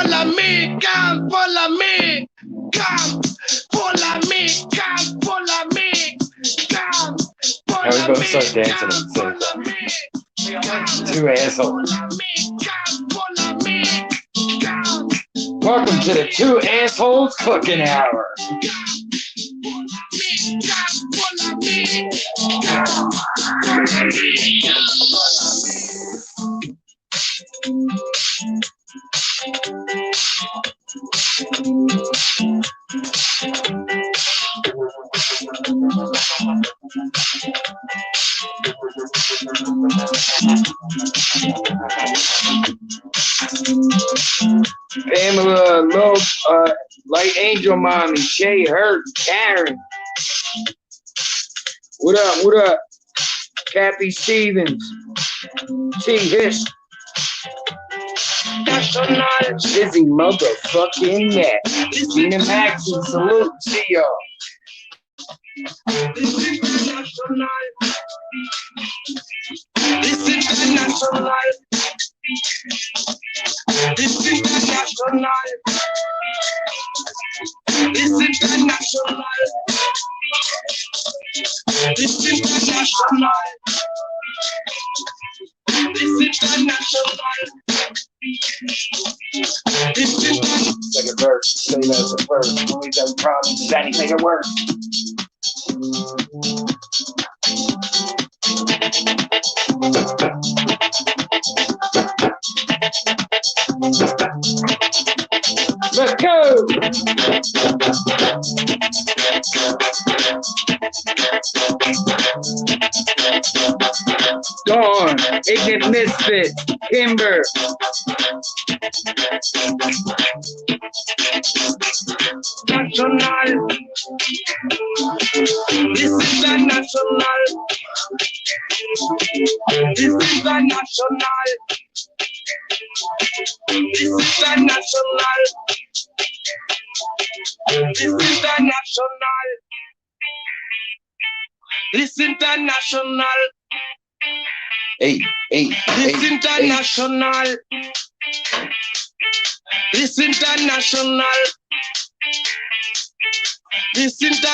follow me, come follow me, come follow me, come follow me, come follow me, start dancing and follow me, two assholes. Welcome to the Two Assholes Cooking Hour. Pamela, Love, Light Angel Mommy, Shay Hurt, Karen. What up, what up? Kathy Stevens, T. Hiss. Dizzy motherfucking Matt. Gina Maxon, salute to y'all. This international. This international. This international. This international. This international. Second verse, say that's the first. Only done problems is anything at work. Let's go! Dawn, Ignorant Misfit, Kimber. National. This is the national. This is the national. This is the national. This is the national. This international. Hey. This international. This international. This international.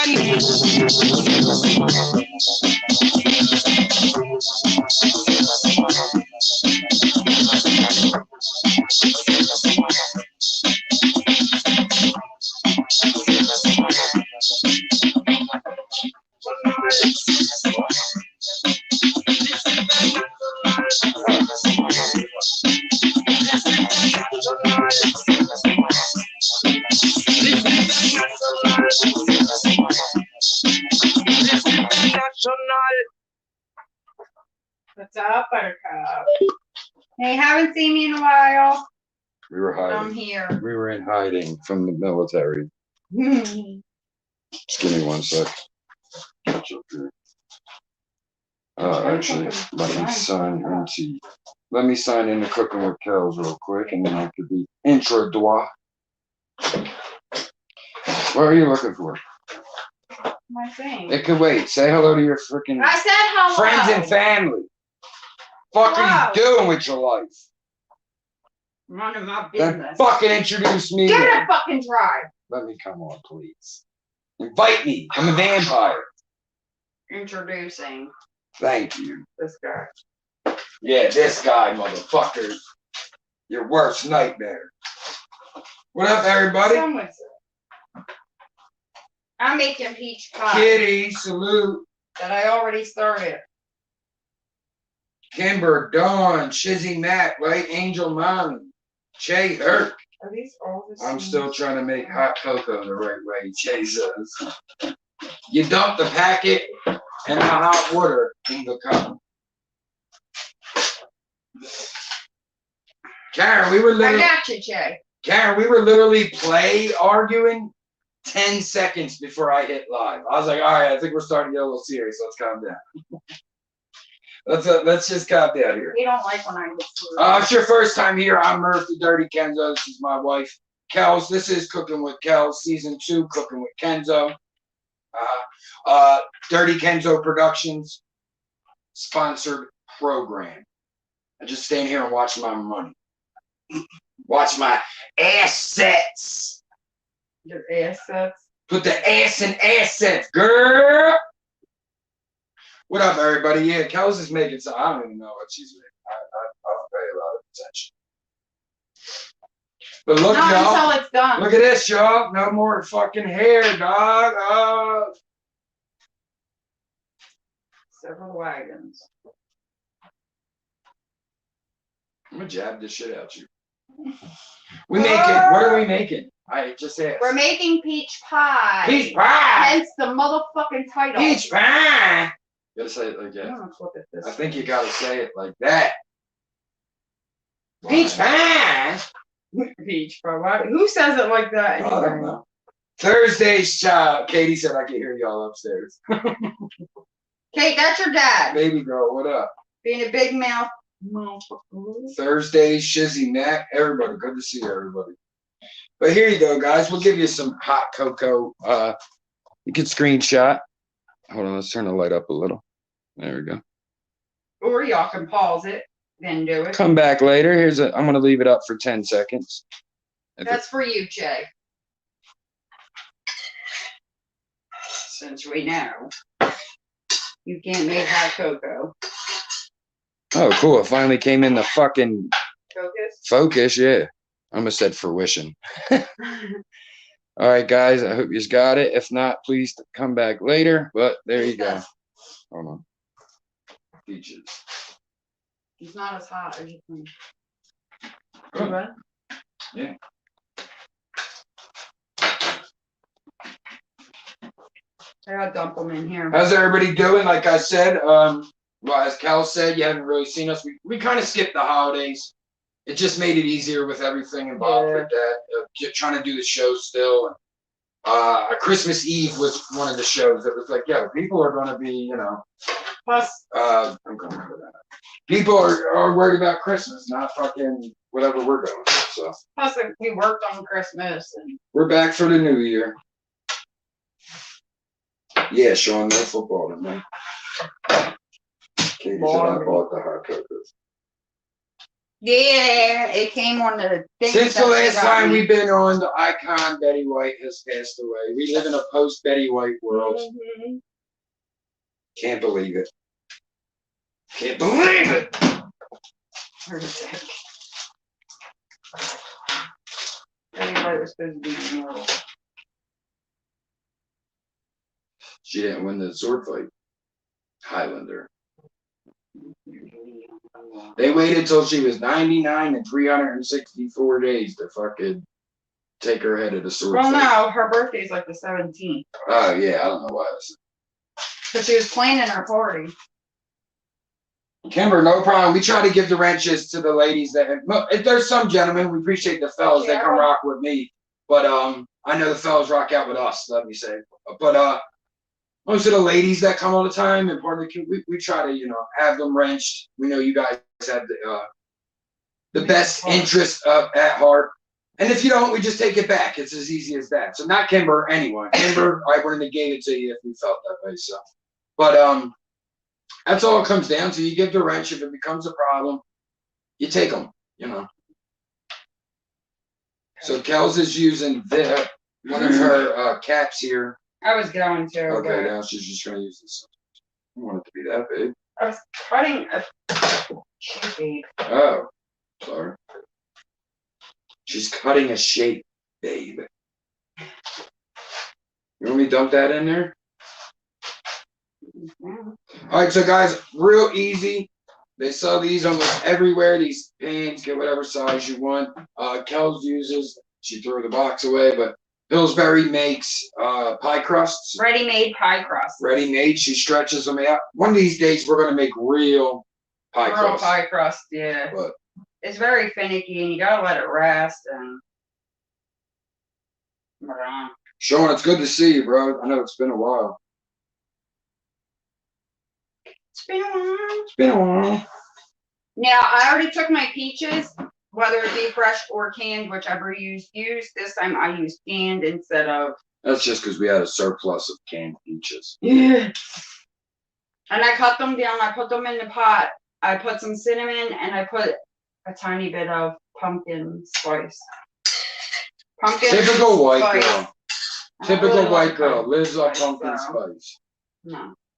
What's up, Buttercup? Hey, haven't seen me in a while. We were hiding. I'm here. We were in hiding from the military. Just give me 1 sec. Catch up here. Actually, let me sign into CookinWitKellz real quick, and then I could be introduced. What are you looking for? My thing. It could wait. Say hello to your freaking I said hello. friends and family. Fuck are you doing with your life? I'm running my business. Then fucking introduce me. Give it a fucking try. Let me come on, please. Invite me. I'm a vampire. Introducing. Thank you. This guy. Yeah, this guy, motherfucker. Your worst nightmare. What up, everybody? I'm making peach pie. Kitty, salute. That I already started. Kimber, Dawn, Shizzy Matt, Light Angel Mommy, Shay Hurt. Are these all the same? I'm still trying to make hot cocoa the right way, Shay says. You dump the packet and the hot water in the cup. Karen, we were literally. I got you, Jay. Karen, we were literally arguing 10 seconds before I hit live. I was like, all right, I think we're starting to get a little serious. Let's calm down. Let's just calm down here. We don't like when I get serious. If it's your first time here, I'm Murphy Dirty Kenzo. This is my wife, Kellz. This is CookinWitKellz, Season 2, CookinWitKenzo. Dirty Kenzo Productions sponsored program. I just stand here and watch my money. Watch my assets. Your assets. Put the ass in assets, girl. What up, everybody? Yeah, Kellz is making some. I don't even know what she's making. I'll pay a lot of attention. But look, Not y'all. until it's done. Look at this, y'all. No more fucking hair, dog. Several wagons. I'm gonna jab this shit out you. We making. What are we making? I just asked. We're making peach pie. Peach pie. Hence the motherfucking title. Peach pie. You gotta say it like that. Look at this. I think you gotta say it like that. Peach pie. Peach pie. Who says it like that? I don't know. Thursday's child. Katie said I can hear y'all upstairs. Kate, that's your dad. Baby girl, what up? Being a big mouth. Thursday, Shizzy Mac. Everybody, good to see everybody. But here you go, guys. We'll give you some hot cocoa. You can screenshot. Hold on, let's turn the light up a little. There we go. Or y'all can pause it, then do it. Come back later. I'm gonna leave it up for 10 seconds. That's for you, Jay. Since we know you can't make hot cocoa. Oh, cool. It finally came in the fucking focus, yeah. I almost said fruition. All right, guys. I hope you got it. If not, please come back later. But there you go. Hold on. Peaches. It's not as hot as you think. Good. Yeah. I gotta dump them in here. How's everybody doing? Like I said, well, as Kellz said, you haven't really seen us. We kind of skipped the holidays. It just made it easier with everything involved with that. Trying to do the show still. Christmas Eve was one of the shows that was like, yeah, people are going to be, you know. Plus, I'm going for that. People are worried about Christmas, not fucking whatever we're doing. So. Plus, we worked on Christmas. And we're back for the new year. Yeah, Sean, no football tonight. Katie said I bought the hot cocos. Yeah, it came on the thing. Since the last time we've been on, the icon Betty White has passed away. We live in a post-Betty White world. Mm-hmm. Can't believe it. Can't believe it! Betty White was supposed to be immortal. She didn't win the sword fight. Highlander. They waited till she was 99 and 364 days to fucking take her head of the sword fight. Well, no, her birthday's like the 17th. Oh, yeah, I don't know why. Because she was planning her party. Kimber, no problem. We try to give the wrenches to the ladies that. If there's some gentlemen, we appreciate the fellas that come rock with me. But I know the fellas rock out with us. Let me say. But most of the ladies that come all the time and part of the we try to have them wrenched. We know you guys have the best interest at heart. And if you don't, we just take it back. It's as easy as that. So not Kimber, anyone. Kimber, I wouldn't have gave it to you if we felt that way. So, but that's all it comes down to. You give the wrench. If it becomes a problem, you take them, So Kellz is using one of her caps here. I was going to. Okay, now she's just going to use this. I don't want it to be that big. I was cutting a shape. Oh, sorry. She's cutting a shape, babe. You want me to dump that in there? All right, so guys, real easy. They sell these almost everywhere. These pans, get whatever size you want. Kellz uses. She threw the box away, but Pillsbury makes pie crusts. Ready-made pie crusts. Ready-made. She stretches them out. One of these days, we're going to make real pie crust. Real pie crust, yeah. But it's very finicky, and you got to let it rest. And Sean, it's good to see you, bro. I know it's been a while. It's been a while. It's been a while. Now, I already took my peaches, whether it be fresh or canned, whichever you use. This time I used canned instead of... That's just because we had a surplus of canned peaches. Yeah. And I cut them down. I put them in the pot. I put some cinnamon, and I put a tiny bit of pumpkin spice. Pumpkin Typical white spice. girl. I don't Typical really white like girl lives on spice, pumpkin so. spice.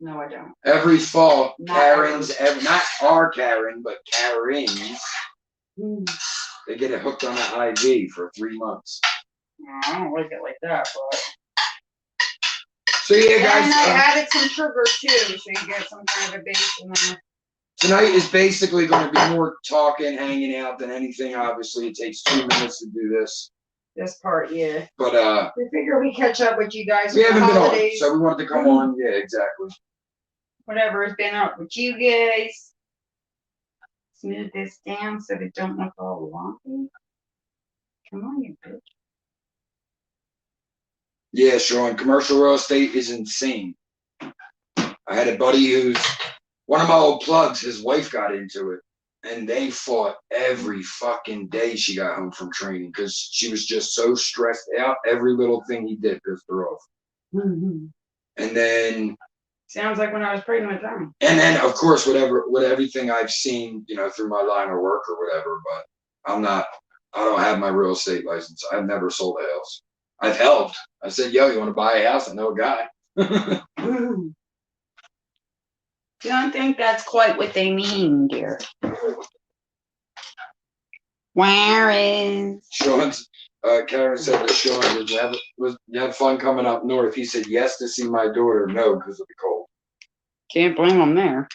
No, I don't. Every fall, Not Karen's, not our Karen, but Karen's, Mm. they get it hooked on an IV for 3 months. I don't like it like that, but. So yeah, guys. And I added some sugar too, so you get some kind of a base in there. Tonight is basically going to be more talking, hanging out than anything. Obviously, it takes 2 minutes to do this. This part, yeah. But we figure we catch up with you guys. we with the haven't been on, holidays. so we wanted to come on. Yeah, exactly. Whatever has been up with you guys. Smooth this down so it don't look all wonky. Come on, you bitch. Yeah, Sean, commercial real estate is insane. I had a buddy who's one of my old plugs, his wife got into it, and they fought every fucking day she got home from training because she was just so stressed out. Every little thing he did pissed her off. Mm-hmm. And then sounds like when I was pregnant with John. And then, of course, with everything I've seen, you know, through my line of work or whatever, but I don't have my real estate license. I've never sold a house. I've helped. I said, yo, you want to buy a house? I know a guy. You don't think that's quite what they mean, dear. Where is Sean's, Karen said to Sean, did you have fun coming up north? He said, yes, to see my daughter. No, because of the cold. Can't blame them there.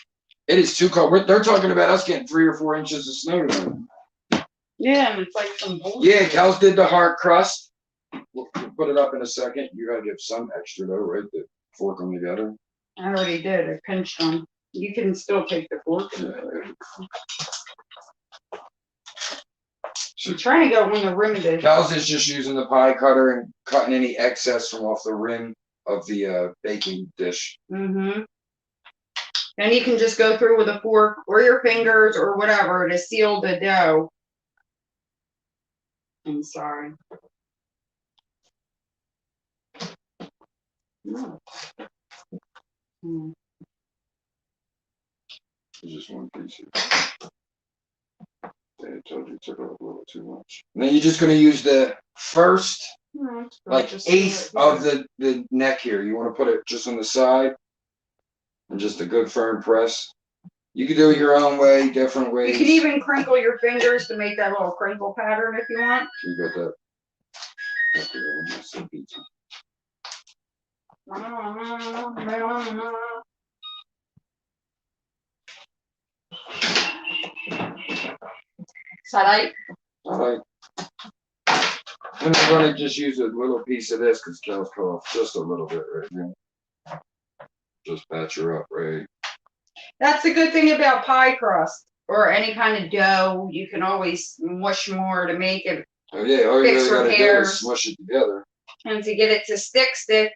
It is too cold. They're talking about us getting 3 or 4 inches of snow tonight. Yeah, and it's like some bullshit. Yeah, Kellz did the hard crust. We'll put it up in a second. You gotta give some extra though, right? To fork them together. I already did. I pinched them. You can still take the fork. I'm trying to go on the rim of it. Kellz is just using the pie cutter and cutting any excess from off the rim of the baking dish. Mm-hmm. And you can just go through with a fork or your fingers or whatever to seal the dough. I'm sorry. No. Just one piece of I told you took off a little too much. And then you're just going to use the first, like, eighth of the neck here. You want to put it just on the side and just a good firm press. You can do it your own way, different ways. You can even crinkle your fingers to make that little crinkle pattern if you want. You got that. Alright. Alright. I'm going to just use a little piece of this because Kellz cut off just a little bit right here. Just patch her up, right? That's the good thing about pie crust or any kind of dough. You can always mush more to make it. Oh yeah, all you fix really got to do repairs. is smush it together. And to get it to stick,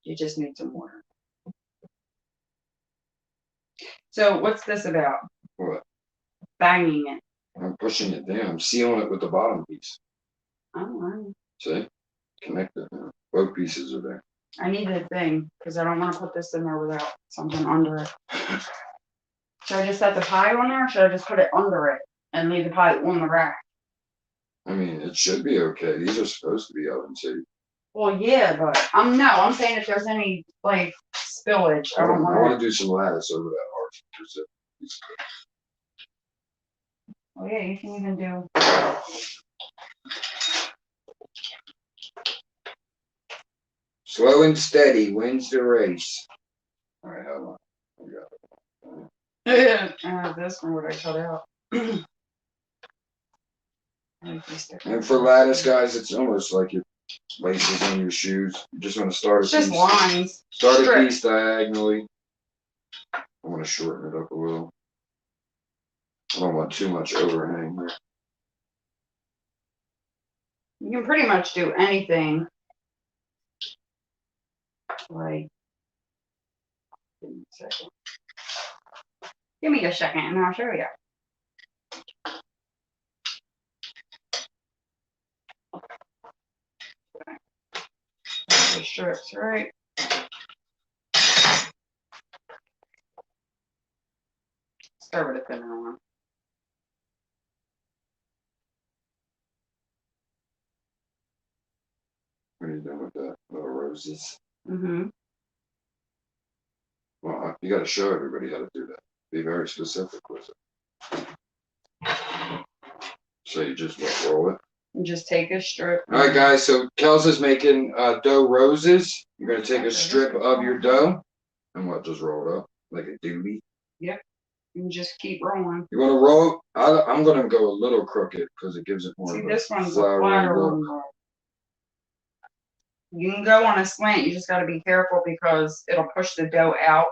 you just need some water. So what's this about? What? Banging it. I'm pushing it down. I'm sealing it with the bottom piece. Oh, See? Connect it now. Both pieces are there. I need a thing because I don't want to put this in there without something under it. Should I just set the pie on there or should I just put it under it and leave the pie on the rack? I mean, it should be okay. These are supposed to be oven safe. Well, yeah, but I'm saying if there's any like spillage, I don't I want want to do some lattice over that arch. Oh yeah, you can even do. Slow and steady wins the race. All right, hold on. This one, what I cut out. And for lattice, guys, it's almost like it laces on your shoes. You just want to start It's just lines. Start a piece diagonally. I want to shorten it up a little. I don't want too much overhang here. You can pretty much do anything. Like, give me a second and I'll show you. The strips, right? Start with a thinner one. What are you doing with that? Little roses. Mm-hmm. Well, you got to show everybody how to do that. Be very specific with it. So you just roll it. And just take a strip. All right, guys. So Kellz is making dough roses. You're gonna take a strip of your dough and what? Just roll it up like a doobie. Yep. And just keep rolling. You want to roll? I'm gonna go a little crooked because it gives it more. See, of this one's a flowery flatter look. one. Bro. You can go on a slant. You just got to be careful because it'll push the dough out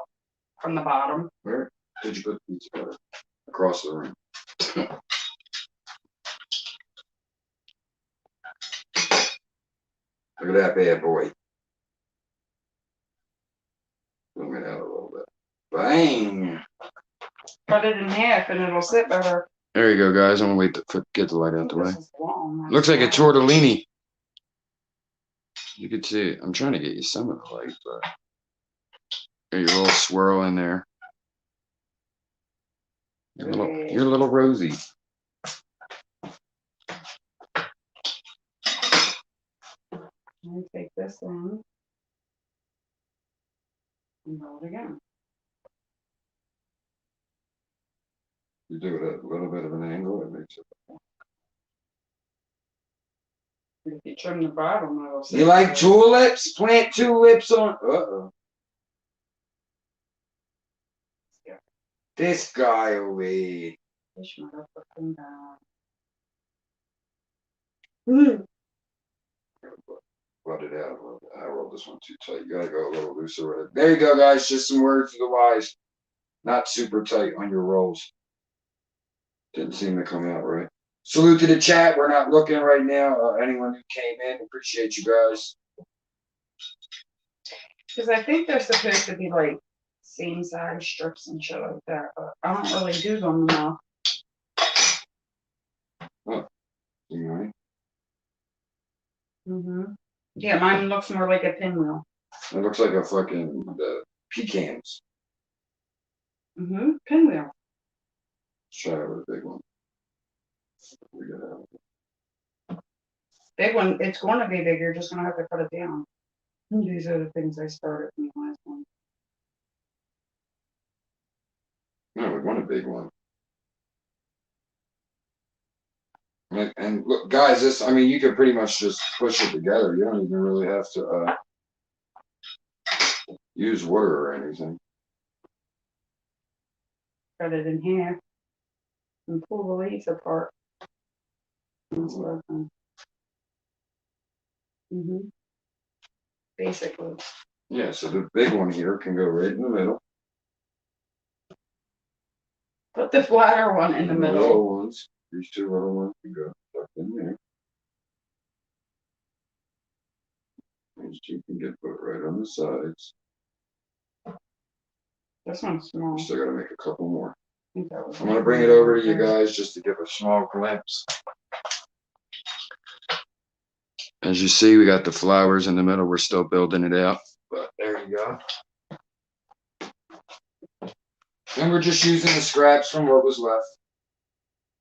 from the bottom. Where did you put these together? Across the room. Look at that bad boy. Zoom it out a little bit. Bang! Cut it in half and it'll sit better. There you go, guys. I'm gonna wait to get the light out the way. This is long. Looks like a tortellini. You could see it. I'm trying to get you some of the light, but your little swirl in there. You're a little rosy. Let me take this one and roll it again. You do it at a little bit of an angle, it makes it. If you trim the bottom, it'll sit You like better. tulips? Plant tulips on. Uh-oh. Yeah. This guy over here. Push my fucking down. Mm. Let it out a little bit. I rolled this one too tight. You gotta go a little looser with it. There you go, guys. Just some words for the wise. Not super tight on your rolls. Didn't seem to come out right. Salute to the chat. We're not looking right now. Anyone who came in, appreciate you guys. Because I think they're supposed to be like same size strips and shit like that, but I don't really do them enough. Oh, you all right? Mm-hmm. Yeah, mine looks more like a pinwheel. It looks like a fucking pecans. Mm-hmm. Pinwheel. Let's try it with a big one. We got out. Big one. It's going to be big. You're just going to have to cut it down. These are the things I started from the last one. No, we want a big one. And look, guys, this, I mean, you could pretty much just push it together. You don't even really have to use water or anything. Cut it in half and pull the leaves apart. Mm-hmm. Basically. Yeah, so the big one here can go right in the middle. Put the flatter one in the And middle. little ones, these two little ones can go tucked in there. These two can get put right on the sides. This one's small. We still got to make a couple more. I'm going to bring it over to you guys just to give a small glimpse. As you see, we got the flowers in the middle. We're still building it out, but there you go. And we're just using the scraps from what was left.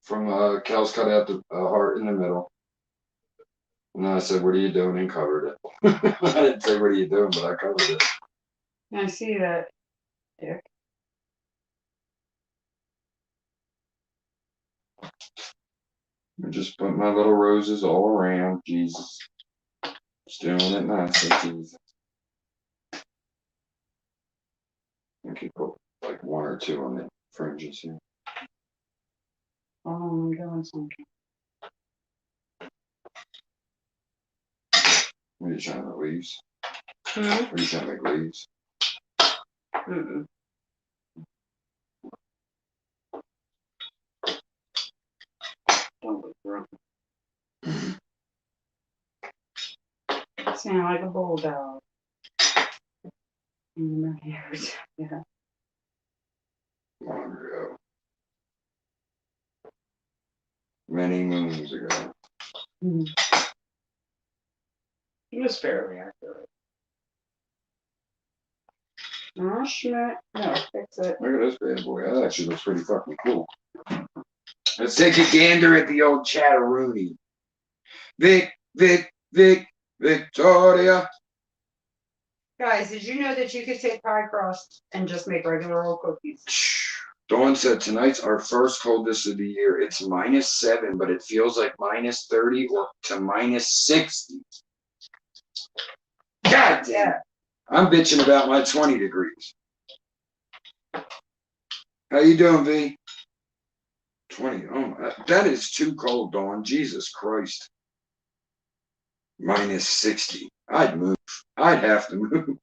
From Kellz cut out the heart in the middle. And then I said, what are you doing? And covered it. I didn't say, what are you doing? But I covered it. I see that, Dick. I just put my little roses all around. Jesus. Just doing it nice. Jesus. I think you put like one or two on the fringes here. Oh, I'm doing something. What are you trying to make leaves? Hmm? What are you trying to make leaves? Mm-mm. Don't be drunk. Sound like a bulldog. In my ears. Yeah. Long ago. Many moons ago. Mm-hmm. It was fairly accurate. Oh, shit. No, fix it. Look at this bad boy. That actually looks pretty fucking cool. Let's take a gander at the old chatteroony. Vic, Vic, Vic. Victoria. Guys, did you know that you could take pie crust and just make regular old cookies? Dawn said tonight's our first coldest of the year. It's -7, but it feels like -30 or to -60. God damn. Yeah. I'm bitching about my 20 degrees. How you doing, V? 20. Oh, that is too cold, Dawn. Jesus Christ. -60. I'd move. I'd have to move.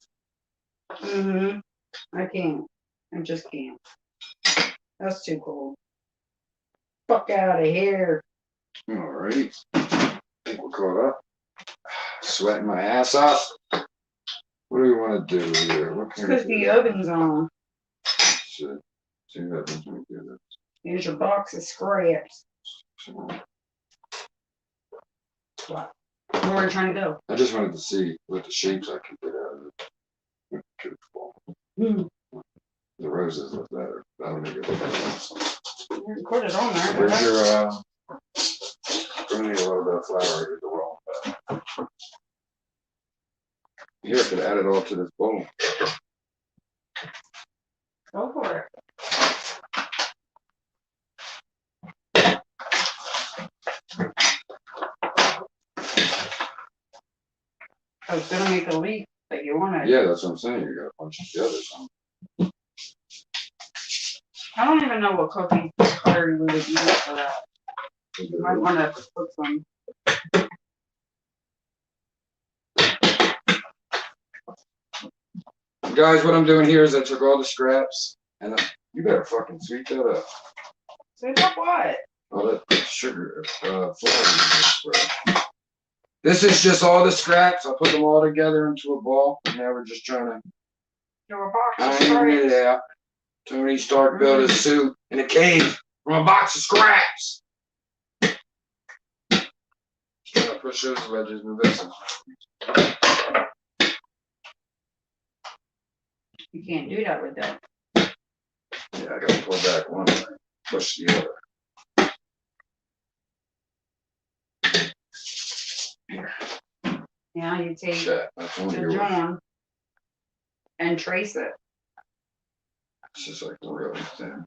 I can't. I just can't. That's too cold. Fuck out of here. All right. I think we're caught up. Sweating my ass off. What do we want to do here? What can we Because do? the oven's on. Shit. See that doesn't make it. Here's your box of scraps. What? Where are you trying to go? I just wanted to see what the shapes I could get out of it. The roses look better. That'll make it look better. You put it on there. Where's your, gonna need a little bit of flour to go wrong with that. Here, I could add it all to this bowl. Go for it. I was gonna make a leaf that you wanted. Yeah, that's what I'm saying. You got a bunch of the others on. I don't even know what cookie cutter you would use for that. You might want to put some. Guys, what I'm doing here is I took all the scraps and you better fucking sweep that up. Sweep up what? All that sugar, flour. This is just all the scraps. I put them all together into a ball. And now we're just trying to Do a box of iron it scraps. out. Tony Stark built a suit in a cave from a box of scraps. Just trying to push those wedges in this. You can't do that with that. Yeah, I gotta pull back one way, push the other. Here. Now you take Shit, that's one of the yours. joint and trace it. It's just like really thin.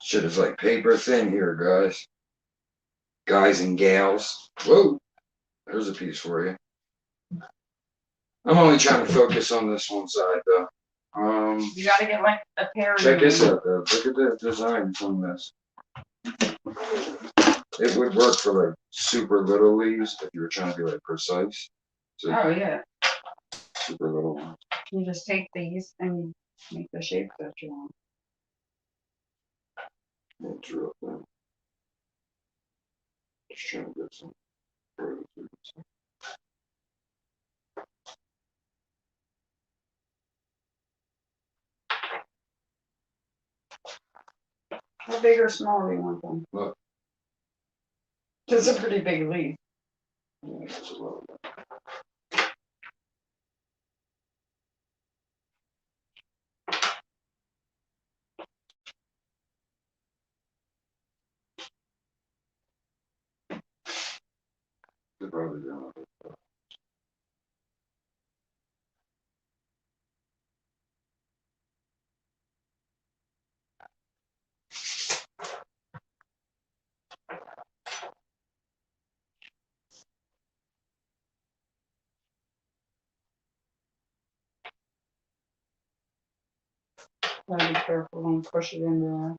Shit is like paper thin here, guys. Guys and gals. Whoa, there's a piece for you. I'm only trying to focus on this one side though. You gotta get like a pair of Check this out though. Look at the design from this. It would work for like super little leaves if you were trying to be like precise. So Oh yeah. super little ones. You just take these and make the shape that you want. It's real thin. Just trying to get some. How big or small do you want them? Look. This is a pretty big leaf. Yeah, it's a little bit. They're probably doing it. Gotta be careful, don't push it in there.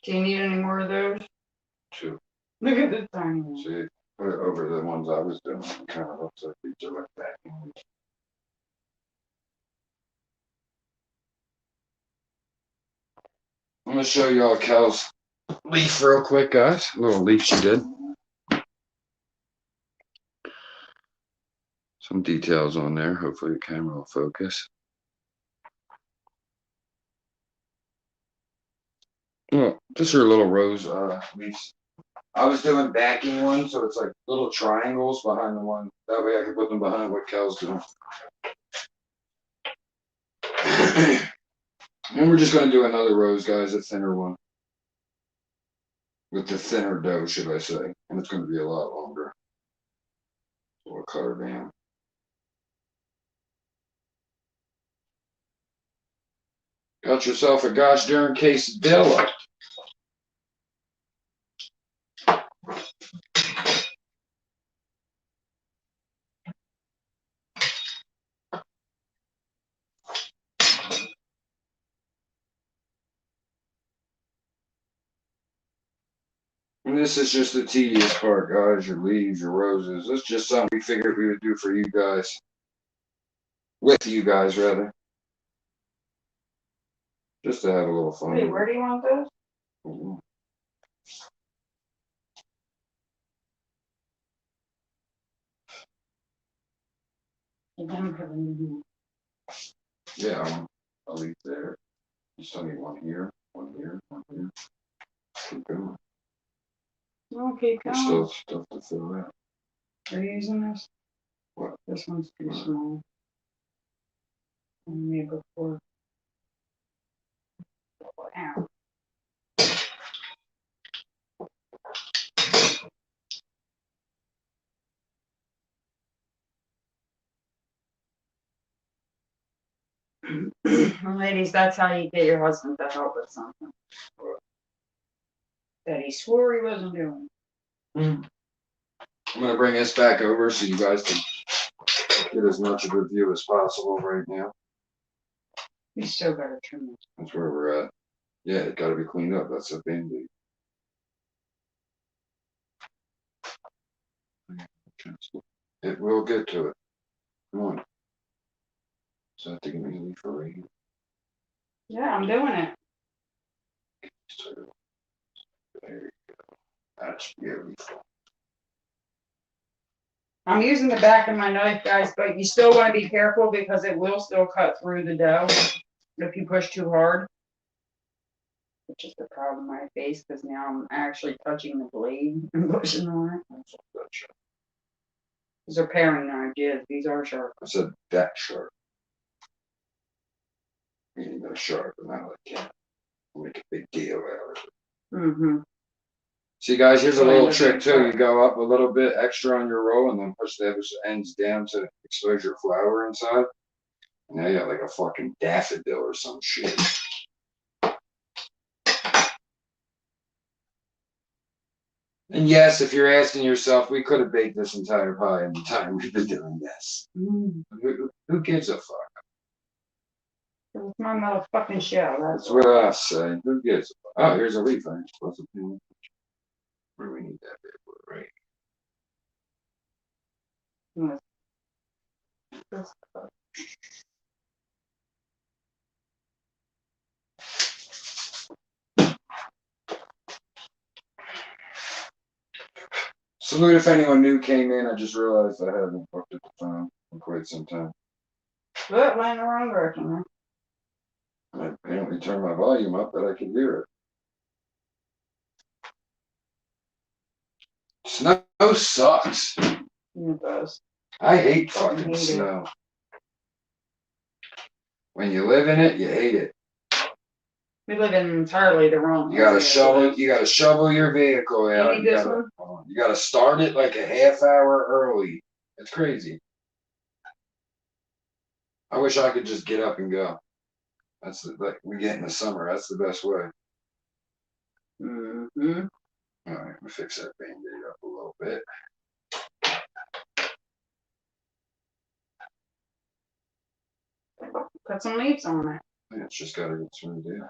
Do you need any more of those? Two. Look at this tiny one. See, put it over the ones I was doing. It kind of looks like these are like that. I'm gonna show y'all Kellz leaf real quick, guys. A little leaf she did. Some details on there. Hopefully the camera will focus. Well, just your little rose leaves. I was doing backing one, so it's like little triangles behind the one. That way I can put them behind what Kellz doing. And we're just going to do another rose, guys, a thinner one. With the thinner dough, should I say. And it's going to be a lot longer. So we'll cut her down. Got yourself a gosh darn quesadilla. And this is just the tedious part, guys. Your leaves, your roses. This is just something we figured we would do for you guys. With you guys, rather. Just to have a little fun. Hey, where do you want those? Mm-hmm. Yeah, I'll leave there. Just only one here, one here, one here. Keep going. Okay, There's still stuff to fill out. Are you using this? What? This one's too small. Maybe before. Ow. Ladies, that's how you get your husband to help with something that he swore he wasn't doing. I'm gonna bring this back over so you guys can get as much of a view as possible right now. You still gotta trim it. That's where we're at. Yeah, it gotta be cleaned up. That's a Band-Aid. It will get to it. Come on. So I have to give me a leaf right here. Yeah, I'm doing it. There you go. That's beautiful. I'm using the back of my knife, guys, but you still want to be careful because it will still cut through the dough if you push too hard. Which is the problem I face because now I'm actually touching the blade and pushing on it. These are paring knives, yes, these are sharp. I said that sharp. Meaning they're sharp, and I can't make a big deal out of it. Mm-hmm. See, guys, here's a little trick too. You go up a little bit extra on your roll and then push the other ends down to expose your flour inside. And now you got like a fucking daffodil or some shit. And yes, if you're asking yourself, we could have baked this entire pie in the time we've been doing this. Who gives a fuck? It's my motherfucking shell. That's what I say. Who gives a fuck? Oh, here's a leaf. I'm supposed to pin. Where do we need that bit for, right? Salute if anyone new came in. I just realized I haven't looked at the phone in quite some time. Look, laying the wrong direction. I apparently turned my volume up, but I can hear it. Snow sucks. It does. I hate fucking snow. When you live in it, you hate it. We live in entirely the wrong. You gotta shovel. You gotta shovel your vehicle out. You need this one? You gotta start it like a half hour early. It's crazy. I wish I could just get up and go. That's like we get in the summer. That's the best way. Mm-hmm. All right, let me fix that Band-Aid up a little bit. Put some leaves on it. Yeah, it's just gotta get turned in.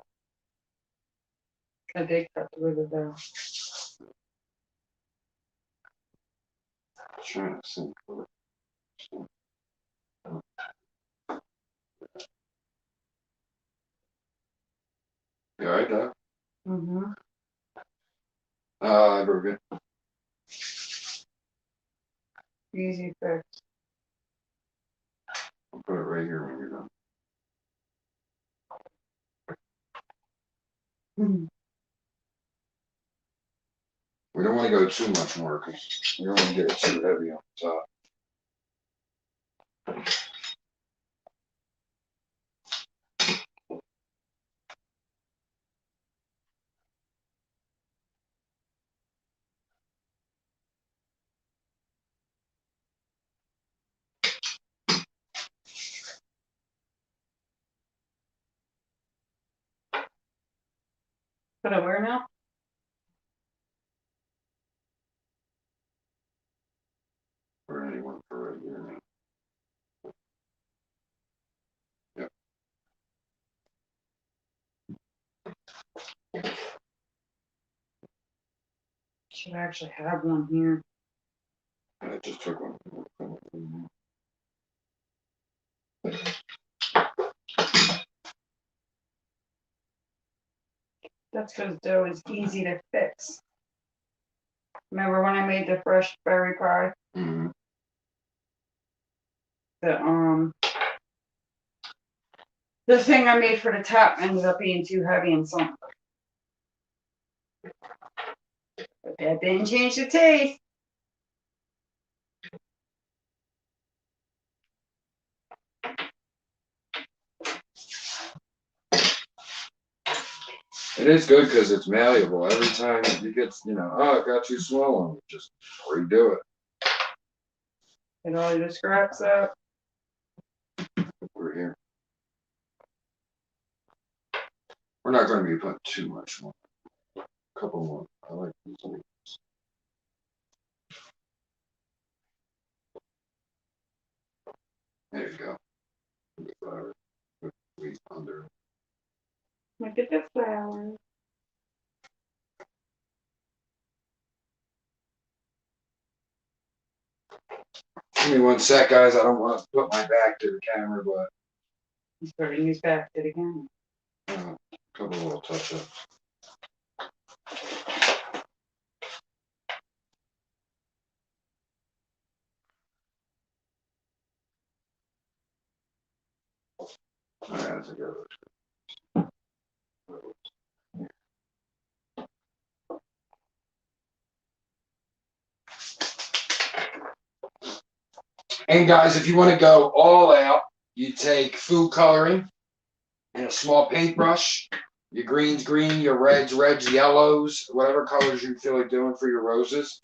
I did cut through the dough. Trying to think. You alright, Doc? Mm-hmm. We're good. Easy fix. I'll put it right here when you're done. Mm-hmm. We don't want to go too much more because we don't want to get it too heavy on the top. Put it where now? For anyone for right here now. Yep. Should actually have one here. I just took one. That's because dough is easy to fix. Remember when I made the fresh berry pie? Mm-hmm. The thing I made for the top ended up being too heavy and something. But that didn't change the taste. It is good because it's malleable. Every time you get, oh, it got too small on it, just redo it. Get all your scraps out. We're here. We're not going to be putting too much more. A couple more. I like these ones. There you go. The flour with wheat under. Look at the flowers. Give me one sec, guys. I don't want to put my back to the camera, but He's putting his back to the camera. a couple little touch-ups. All right, that's a good one. And guys, if you want to go all out, you take food coloring and a small paintbrush. Your greens, green, your reds, yellows, whatever colors you feel like doing for your roses.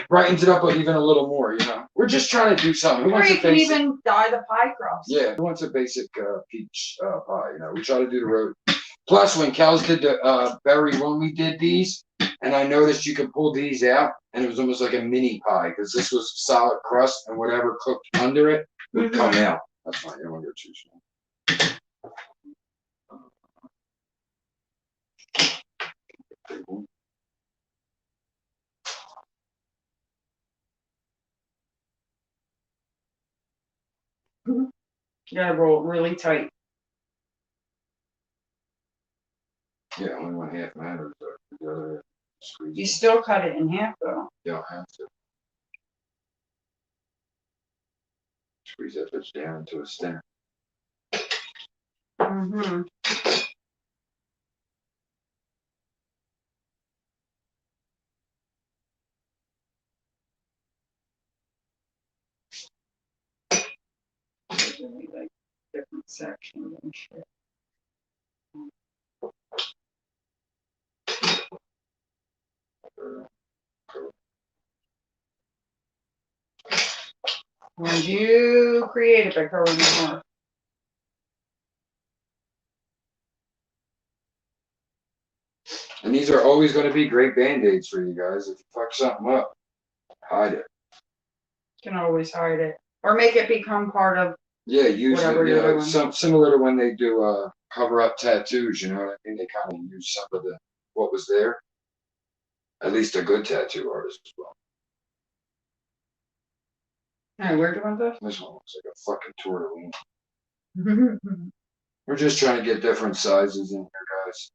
Brightens it up even a little more, We're just trying to do something. Or you can even dye the pie crust. Yeah, who wants a basic peach pie? We try to do the road. Plus, when Kellz did the berry, when we did these, and I noticed you could pull these out, and it was almost like a mini pie because this was solid crust, and whatever cooked under it would come out. That's fine. You don't want to go too small. You gotta roll it really tight. Yeah, only one half matters. The other half, squeeze. You still cut it in half though. You don't have to. Squeeze that bitch down to a stem. Mm-hmm. Like different sections and shit. When you create it by covering the heart. And these are always going to be great band-aids for you guys. If you fuck something up, hide it. You can always hide it. Or make it become part of use whatever it. you're doing. Similar to when they do cover-up tattoos, you know what I mean? They kind of use some of what was there. At least a good tattoo artist as well. Hey, where do you want this? This one looks like a fucking tortellini. We're just trying to get different sizes in here, guys.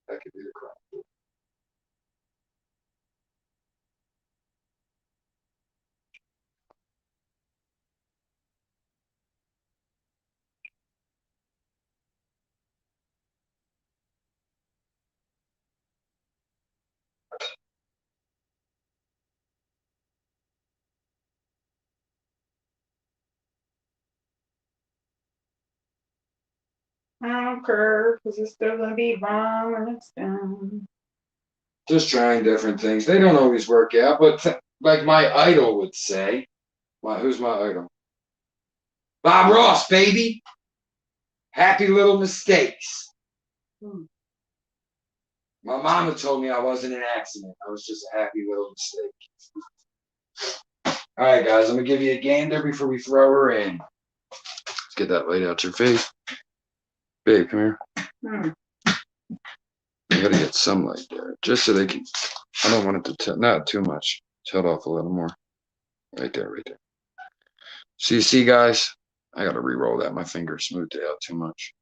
That could be the crop. I don't care, because it's still going to be bomb when it's done. Just trying different things. They don't always work out, but like my idol would say. Who's my idol? Bob Ross, baby. Happy little mistakes. My mama told me I wasn't an accident. I was just a happy little mistake. All right, guys, I'm going to give you a gander before we throw her in. Let's get that light out your face. Babe, come here. I got to get some light there, just so they can, I don't want it to, not too much. Tilt off a little more. Right there, right there. So you see, guys, I got to re-roll that. My fingers smoothed it out too much.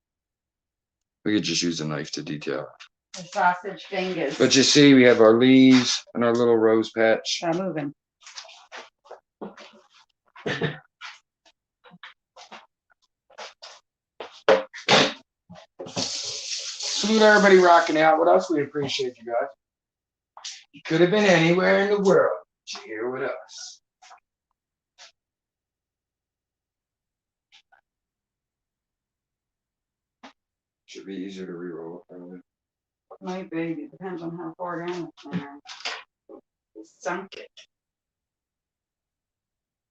We could just use a knife to detail it. The sausage fingers. But you see, we have our leaves and our little rose patch. Stop moving. Salute everybody rocking out with us. We appreciate you guys. You could have been anywhere in the world, but you're here with us. Should be easier to re-roll it, probably. Might be. It depends on how far down it's there. It's sunk it.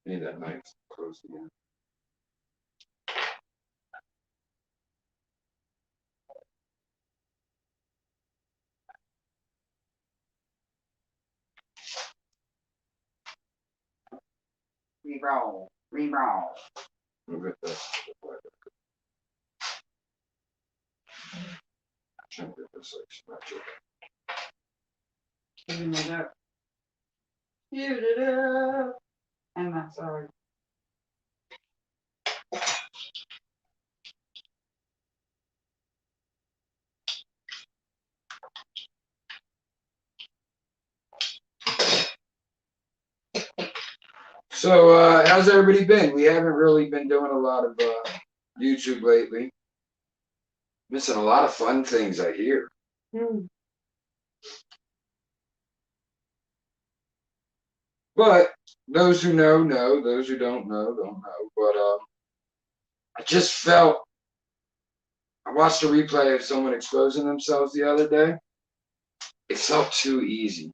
Need that knife close again. Re-roll. Re-roll. Move it back. Trying to get this like symmetric. Even it up. Shoot it up. And that's all. So, how's everybody been? We haven't really been doing a lot of YouTube lately. Missing a lot of fun things, I hear. But those who know, know. Those who don't know, don't know. But I just felt, I watched a replay of someone exposing themselves the other day. It felt too easy.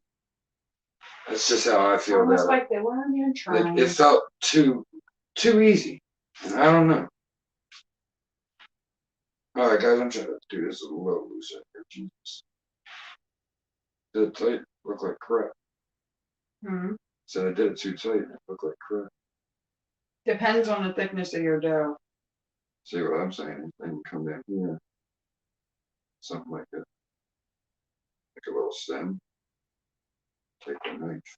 That's just how I feel. Almost like they weren't even trying. It felt too easy. I don't know. All right, guys, I'm trying to do this a little looser here. Jesus. Did it tight? Look like crap. So I did it too tight. It looked like crap. Depends on the thickness of your dough. See what I'm saying? Then you come down here. Something like that. Like a little stem. Take the knife.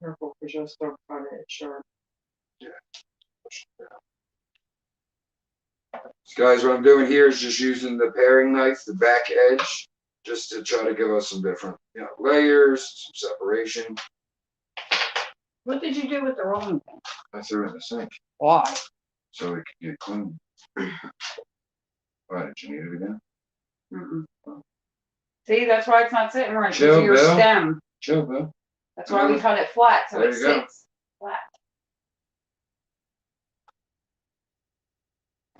Careful, because you'll still cut it short. Yeah. Push it down. So guys, what I'm doing here is just using the paring knife, the back edge, just to try to give us some different, layers, some separation. What did you do with the rolling pin? I threw it in the sink. Why? So it can get clean. Why, did you need it again? See, that's why it's not sitting right. Chill, your Bill. stem. Chill, Bill. That's why we cut it flat, so There it you go. sits flat.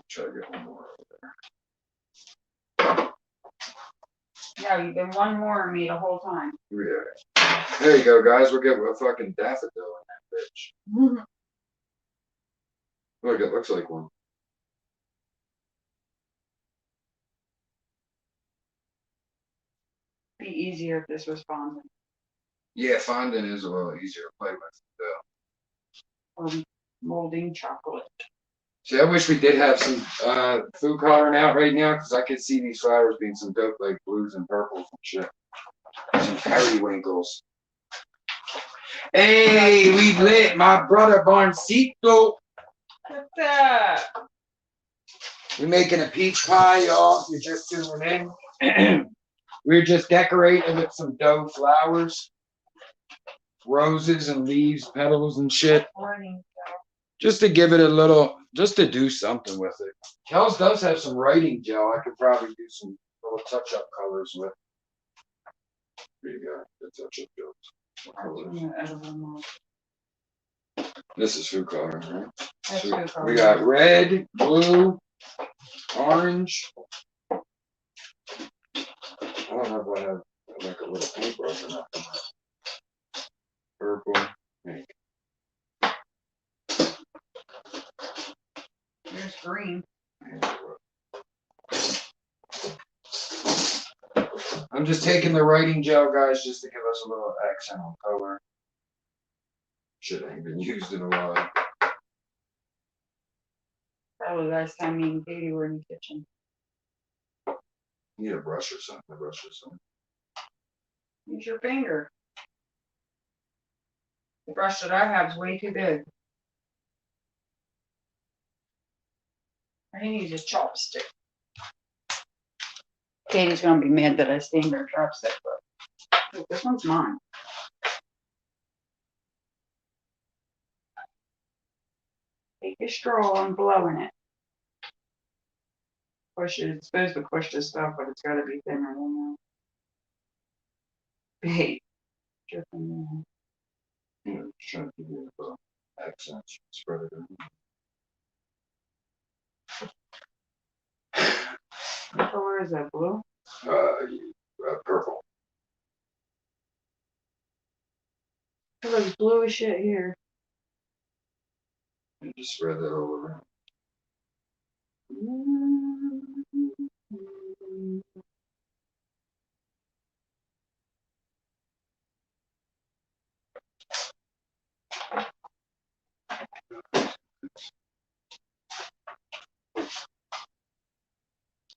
Try to get one more over there. Yeah, you've been one more of me the whole time. Yeah. There you go, guys. We'll get a fucking daffodil in that bitch. Look, it looks like one. Be easier if this was fondant. Yeah, fondant is a little easier to play with. Or molding chocolate. See, I wish we did have some food coloring out right now, because I could see these flowers being some dope, like blues and purples and shit. Some periwinkles. Hey, we lit, my brother Barncito. What's that? We're making a peach pie, y'all. You're just tuning in. We're just decorating with some dough flowers, roses and leaves, petals and shit. Just to give it a little, just to do something with it. Kellz does have some writing gel. I could probably do some little touch-up colors with. Here you go. The touch-up gels. This is food coloring, right? That's So food coloring. we got red, blue, Orange. I don't know if I have like a little paintbrush or nothing. Purple. Pink. There's green. I'm just taking the writing gel, guys, just to give us a little accent on color. Shit ain't been used in a while. Probably last time me and Katie were in the kitchen. Need a brush or something. Use your finger. The brush that I have is way too big. I can use a chopstick. Katie's gonna be mad that I stained her chopstick, but look, this one's mine. Take a straw and blow in it. Push it. It's supposed to push this stuff, but it's gotta be thinner than that. Hey, dripping Yeah, just trying to give you accents. Spread it in. what color is that? Blue? Purple. It looks blue as shit here. And just spread that all around.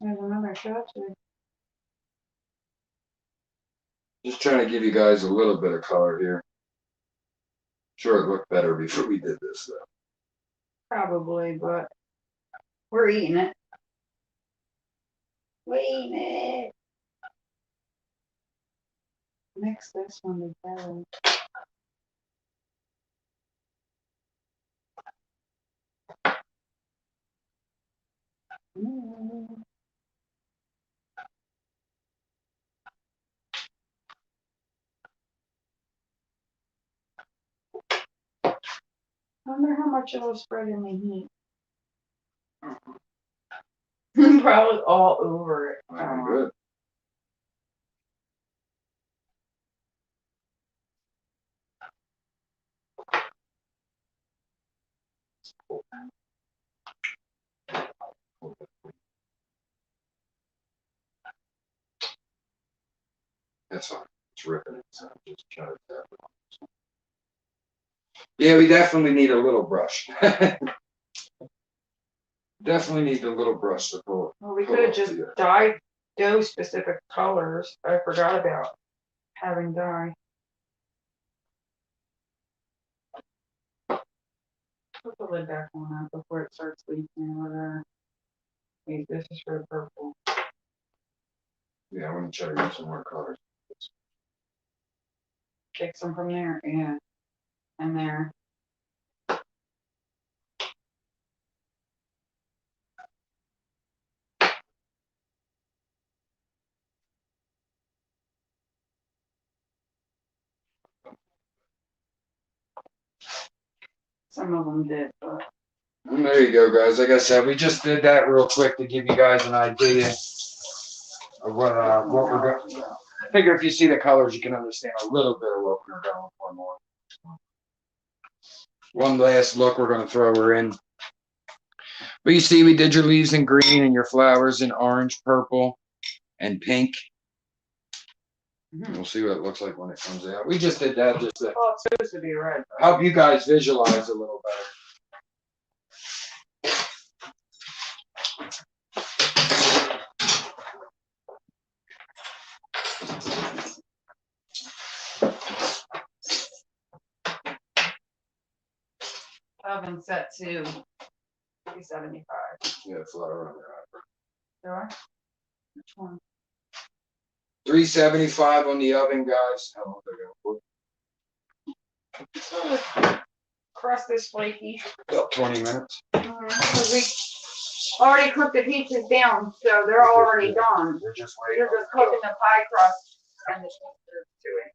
There's another shot there. Just trying to give you guys a little bit of color here. Sure, it looked better before we did this, though. Probably, but we're eating it. We're eating it. Mix this one together. I wonder how much it'll spread in the heat. Probably all over it. Good. That's fine. It's ripping it. So just try to tap it on. Yeah, we definitely need a little brush. Definitely need a little brush to pull. Well, we could have just dyed those specific colors. I forgot about having dye. Put the lid back on that before it starts leaking or whatever. Wait, this is for the purple. Yeah, I want to try to get some more colors. Take some from there, yeah. And there. Some of them did, but. And there you go, guys. Like I said, we just did that real quick to give you guys an idea of what we're going. I figure if you see the colors, you can understand a little bit of what we're going for more. One last look we're going to throw her in. But you see, we did your leaves in green and your flowers in orange, purple, and pink. We'll see what it looks like when it comes out. We just did that just to Well, it's supposed to be red. help you guys visualize a little better. Oven set to 375. Yeah, flower on there. Sure. Which one? 375 on the oven, guys. How long are they going for? Crust is flaky. About 20 minutes. Because we already cooked the pizzas down, so they're already done. We're just You're waiting. just cooking the pie crust and the pizzas to it.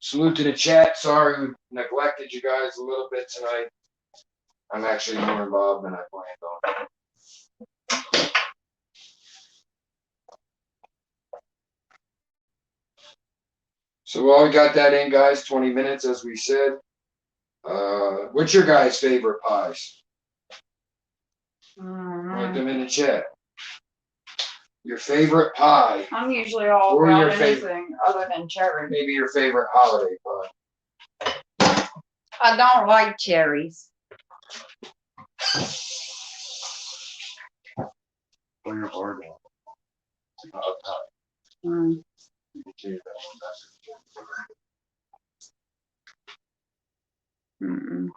Salute to the chat. Sorry we neglected you guys a little bit tonight. I'm actually more involved than I planned on. So while we got that in, guys, 20 minutes, as we said. What's your guys' favorite pies? Write them in the chat. Your favorite pie. I'm usually all Or about your anything other than cherry. Maybe your favorite holiday pie. I don't like cherries. Or your hard one. Mm. Mm-mm.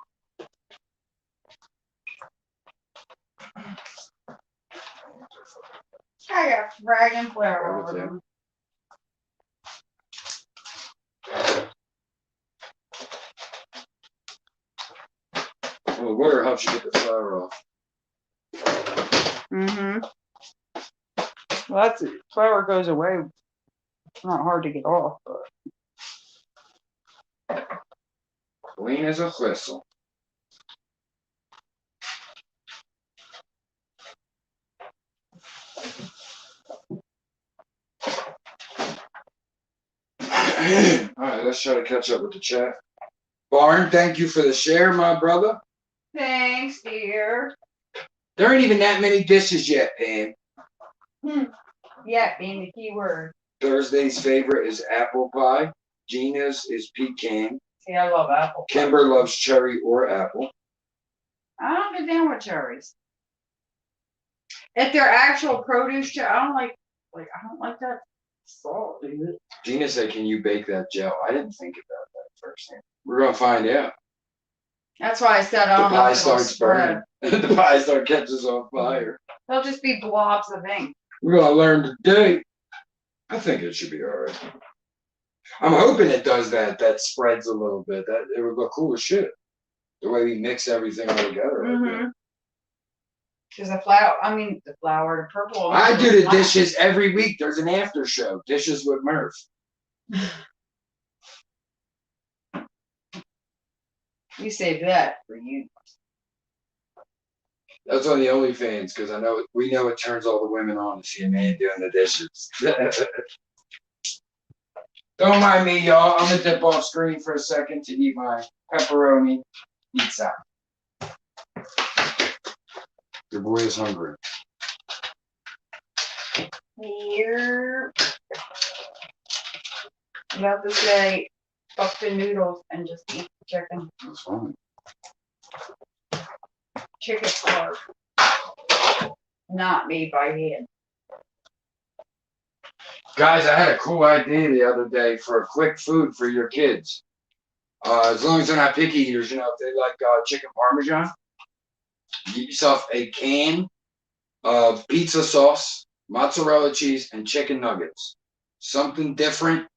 I got dragon flour over them. Well, the water helps you get the flour off. Mm-hmm. Well, that's it. Flour goes away. It's not hard to get off, but Clean as a whistle. Alright, let's try to catch up with the chat. Barn, thank you for the share, my brother. thanks, dear. There ain't even that many dishes yet, Pam. Yeah, being the key word. Thursday's favorite is apple pie. Gina's is pecan. See, I love apple pie. Kimber loves cherry or apple. I don't get down with cherries. If they're actual produce, I don't like I don't like that salt, dude. Gina said, "Can you bake that gel?" I didn't think about that first. We're gonna find out. That's why I said I The don't know pie if it'll starts spread. burning. The pie starts catches on fire. They'll just be blobs of ink. We're gonna learn today. I think it should be all right. I'm hoping it does that. That spreads a little bit. That it would look cool as shit. The way we mix everything all together. Mm-hmm. Because the flour, the purple. I do the dishes every week. There's an after show. Dishes with Murph. We saved that for you. That's on the OnlyFans because we know it turns all the women on to see a man doing the dishes. Don't mind me, y'all. I'm gonna dip off screen for a second to eat my pepperoni pizza. Your boy is hungry. Here. You have to say, fuck the noodles and just eat the chicken. That's fine. Chicken carb. Not made by hand. Guys, I had a cool idea the other day for a quick food for your kids. As long as they're not picky eaters, if they like chicken parmesan, get yourself a can of pizza sauce, mozzarella cheese, and chicken nuggets. Something different.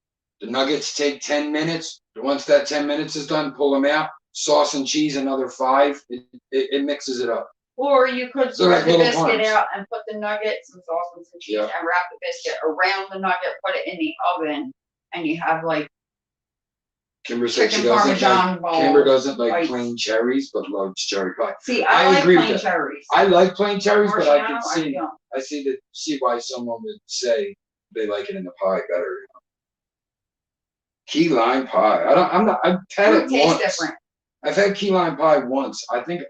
The nuggets take 10 minutes. Once that 10 minutes is done, pull them out. Sauce and cheese, another 5. It mixes it up. Or you could So spread like the biscuit parms. out and put the nuggets and sauce and some cheese and wrap the biscuit around the nugget, put it in the oven, and you have Kimber said chicken parmesan balls. Kimber doesn't like plain cherries, but loves cherry pie. See, I like agree with plain that. cherries. I like plain cherries, but I can Marciano, see why someone would say they like it in the pie better. Key lime pie. I've had it tastes once. different. I've had key lime pie once. I think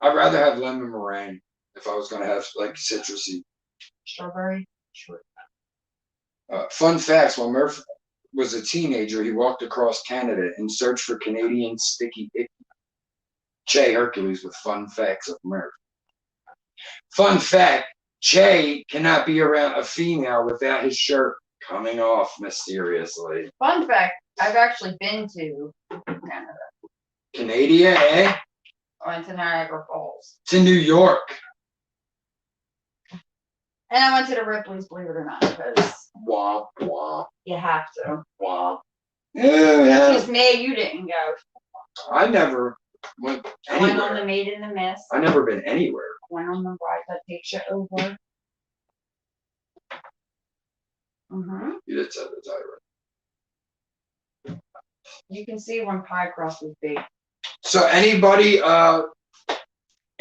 I'd rather have lemon meringue if I was gonna have citrusy. Strawberry. Sure. Fun facts: when Murph was a teenager, he walked across Canada in search for Canadian sticky icky. Che Hercules with fun facts of Murph. Fun fact: Che cannot be around a female without his shirt coming off mysteriously. Fun fact: I've actually been to Canada. Canada, eh? I went to Niagara Falls. To New York. And I went to the Ripley's, believe it or not, because Womp womp. you have to. Womp. Yeah. Just me, you didn't go. I never went anywhere. I went on the Maid in the Mist. I never been anywhere. Went on the ride that takes you over. You did say the tyrant. You can see when pie crust is big. So anybody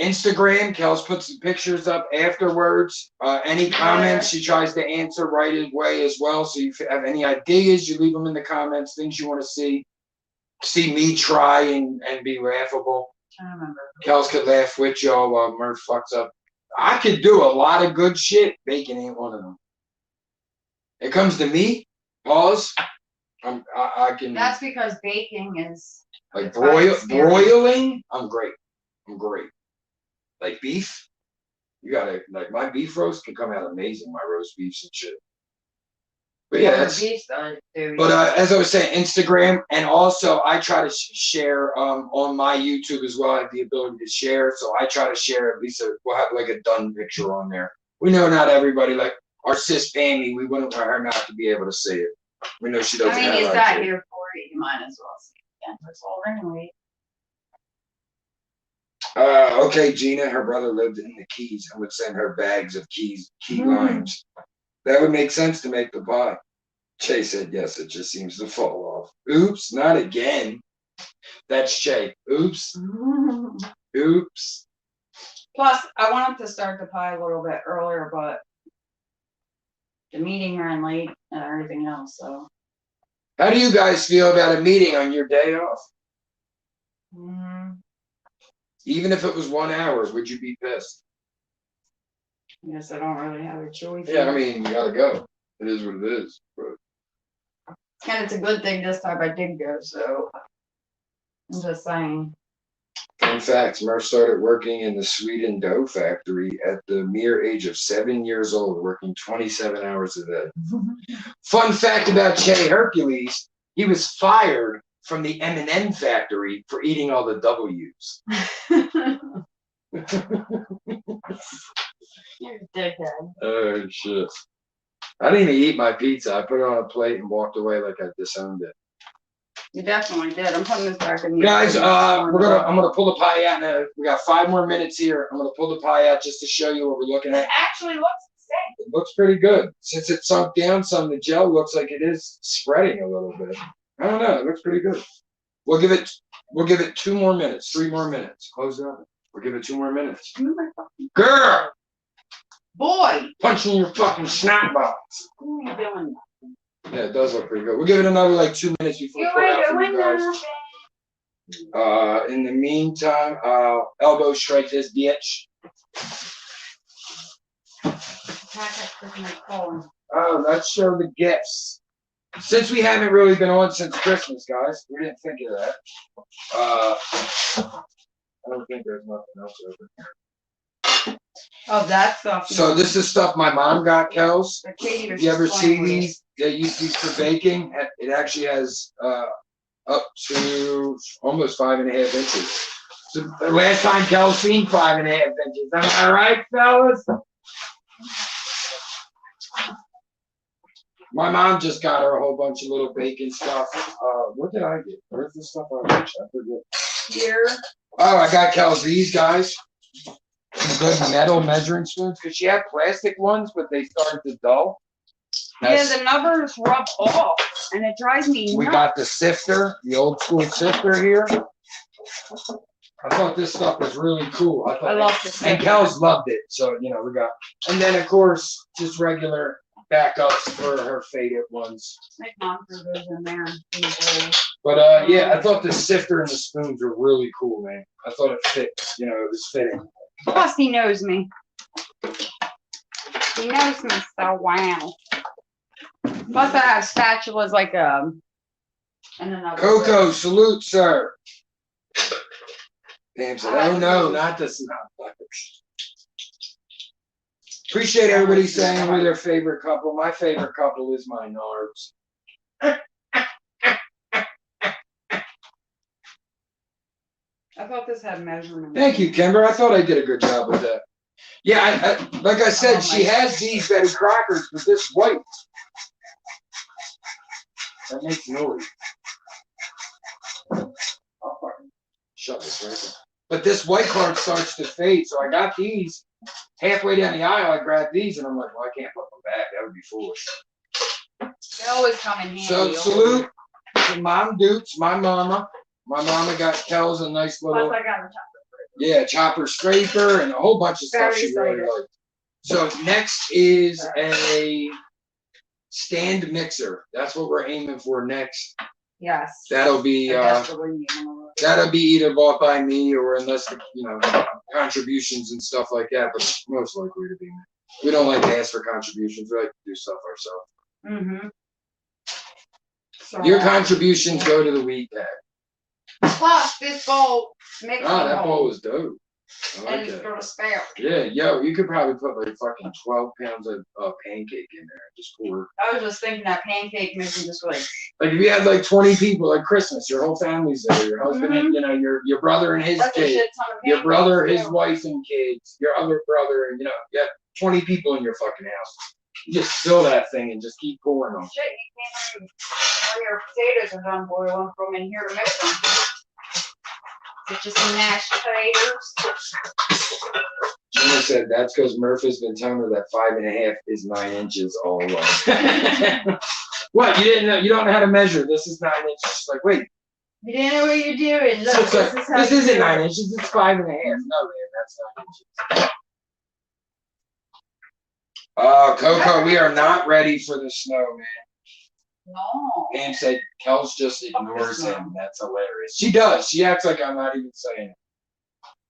Instagram, Kellz puts the pictures up afterwards. Any comments she tries to answer right away as well. So if you have any ideas, you leave them in the comments, things you want to see me try and be laughable. I remember. Kellz could laugh with y'all while Murph fucks up. I could do a lot of good shit. Bacon ain't one of them. It comes to me, pause. I can. That's because baking is like broiling. I'm great. Like beef, you gotta like my beef roast can come out amazing. My roast beefs and shit. But yeah, that's. But as I was saying, Instagram, and also I try to share on my YouTube as well. I have the ability to share, so I try to share at least we'll have like a done picture on there. We know not everybody, like our sis Pammy, we wouldn't want her not to be able to see it. We know she doesn't. I mean, he's not here for it. You might as well see it again. That's all anyway. Okay, Gina, her brother lived in the Keys and would send her bags of key limes. That would make sense to make the pie. Che said yes, it just seems to fall off. Oops, not again. That's Che. Oops. Oops. Plus, I wanted to start the pie a little bit earlier, but the meeting ran late and everything else, so. How do you guys feel about a meeting on your day off? Even if it was 1 hour, would you be pissed? I guess I don't really have a choice. Yeah, I mean, you gotta go. It is what it is. But. And it's a good thing this time I did go, so I'm just saying. Fun facts, Murph started working in the Sweden dough factory at the mere age of 7 years old, working 27 hours a day. Fun fact about Che Hercules, he was fired from the M&M factory for eating all the W's. You're a dickhead. Oh, shit. I didn't even eat my pizza. I put it on a plate and walked away like I disowned it. You definitely did. I'm putting this back in the guys. I'm gonna pull the pie out now. We got 5 more minutes here. I'm gonna pull the pie out just to show you what we're looking at. It actually looks the same. It looks pretty good. Since it sunk down some, the gel looks like it is spreading a little bit. I don't know. It looks pretty good. We'll give it 2 more minutes, 3 more minutes. Close it up. We'll give it 2 more minutes. Girl! Boy! Punching your fucking snot box. What are you doing? Yeah, it does look pretty good. We'll give it another like 2 minutes before we put it out for you guys. In the meantime, elbow strike this bitch. Oh, let's show the gifts. Since we haven't really been on since Christmas, guys, we didn't think of that. I don't think there's nothing else over here. Oh, that stuff. So this is stuff my mom got, Kellz. If you ever see these? They use these for baking. It actually has up to almost 5.5 inches. So the last time Kellz seen 5.5 inches. Am I right, fellas? My mom just got her a whole bunch of little baking stuff. What did I get? Where's the stuff I got? I forget. Here. Oh, I got Kellz these guys. Good metal measuring spoons because she had plastic ones, but they started to dull. Yeah, the numbers rub off, and it drives me nuts. We got the sifter, the old school sifter here. I thought this stuff was really cool. I love this. And Kellz loved it, so you know we got. And then of course just regular backups for her faded ones. Make mom throw those in there. In the bowl. But yeah, I thought the sifter and the spoons were really cool, man. I thought it fit. You know, it was fitting. Plus, he knows me. He knows me so well. Plus, I have spatulas like and another. Coco, way. salute, sir. Pam said, "Oh no, not the snot buckets." Appreciate everybody saying we're their favorite couple. My favorite couple is my Narbs. I thought this had measurements. Thank you, Kimber. I thought I did a good job with that. Yeah, like I said, she has these Betty Crockers, but this white. That makes noise. Shut this right there. But this white card starts to fade, so I got these. Halfway down the aisle, I grabbed these, and I'm like, well, I can't put them back. That would be foolish. They always come in handy. So, salute to Mom Dukes, my mama. My mama got Kellz a nice little. Plus, I got a chocolate. Yeah, chopper scraper and a whole bunch of stuff Very she really excited. liked. So next is a stand mixer. That's what we're aiming for next. Yes. That'll be either bought by me or unless contributions and stuff like that, but most likely to be me. We don't like to ask for contributions. We like to do stuff ourselves. Mm-hmm. So, Your contributions go to the weed pack. plus this bowl mixing That bowl bowl. is dope. I And like it's that. got a spout. Yeah, yo, you could probably put like fucking 12 pounds of pancake in there and just pour. I was just thinking that pancake mixing just like. Like if you had like 20 people, like Christmas, your whole family's there, your husband, and your brother and his That's a kids, shit ton of your pancakes, brother, his too. wife and kids, your other brother, and you have 20 people in your fucking house. You just fill that thing and just keep pouring them. Shit, you can't when your potatoes are done boiling from in here to mix them. Is it just some mashed potatoes? Gina said that's because Murph has been telling her that 5.5 is 9 inches all along. What? You didn't know? You don't know how to measure. This is 9 inches. She's like, wait. You didn't know what you're doing. Look, So this is how this you isn't do 9 it. inches. It's 5.5. No, man, that's 9 inches. Coco, we are not ready for the snow, man. No. Pam said Kellz just ignores him. That's hilarious. She does. She acts like I'm not even saying it.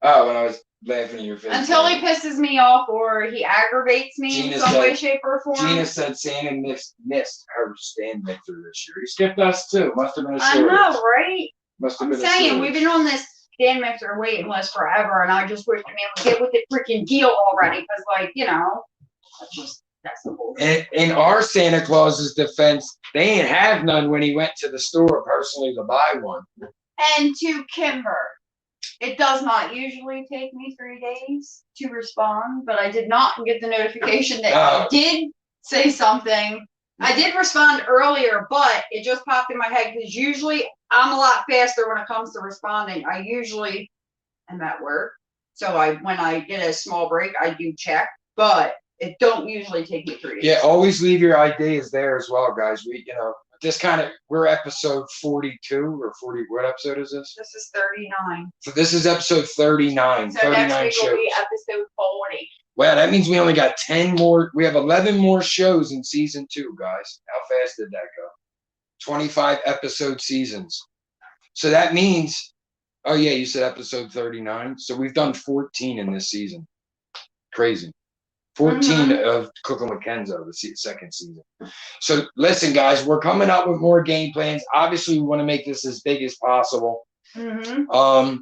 Oh, when I was laughing at your face. Until he pisses me off or he aggravates me Gina in some said- way, shape, or form. Gina said Santa missed her stand mixer this year. He skipped us too. Must have been a I shortage. know, right? Must have I'm been a saying, shortage. we've been on this stand mixer waiting list forever, and I just wish the man would get with the freaking deal already, because, like, that's the whole thing. In our Santa Claus's defense, they ain't have none when he went to the store personally to buy one. And to Kimber, it does not usually take me 3 days to respond, but I did not get the notification that I did say something. I did respond earlier, but it just popped in my head because usually I'm a lot faster when it comes to responding. I usually am at work, so when I get a small break, I do check, but it don't usually take me 3 days. Yeah, always leave your ideas there as well, guys. We're episode 42 or 40. What episode is this? This is 39. So this is episode 39. So 39 next week shows. will be episode 40. Wow, that means we only got 10 more. We have 11 more shows in season 2, guys. How fast did that go? 25 episode seasons. So that means, oh yeah, you said episode 39. So we've done 14 in this season. Crazy. 14 of CookinWitKenzo, the second season. So listen, guys, we're coming up with more game plans. Obviously, we want to make this as big as possible. We're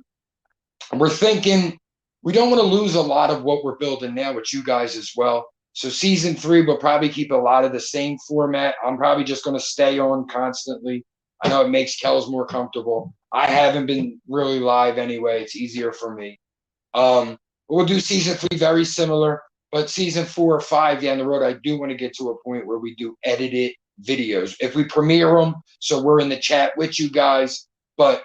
thinking we don't want to lose a lot of what we're building now with you guys as well. So season 3, we'll probably keep a lot of the same format. I'm probably just going to stay on constantly. I know it makes Kellz more comfortable. I haven't been really live anyway. It's easier for me. We'll do season 3 very similar. But season 4 or 5 down the road, I do want to get to a point where we do edited videos. If we premiere them, so we're in the chat with you guys, but